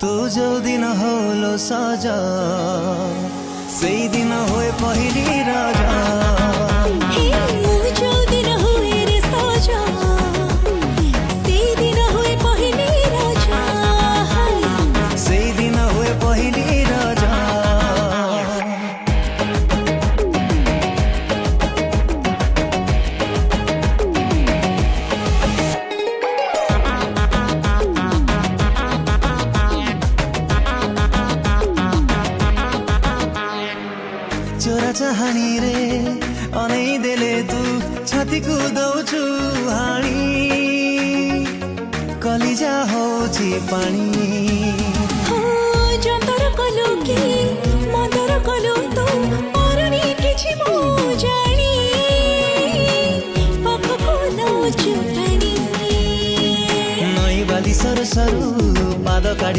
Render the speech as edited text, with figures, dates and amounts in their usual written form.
तू जो दिन होलो साजा से दिन होए पहली राजा चोरा चाहनी रे अनै देले तू छाती को दौछु हाणी कलिजा होछि पानी जंतर कलु कि मंतर कलु तू अरणी किछि मो जानी पखको दौछु पानी नई बाली सर सरू पाद काढी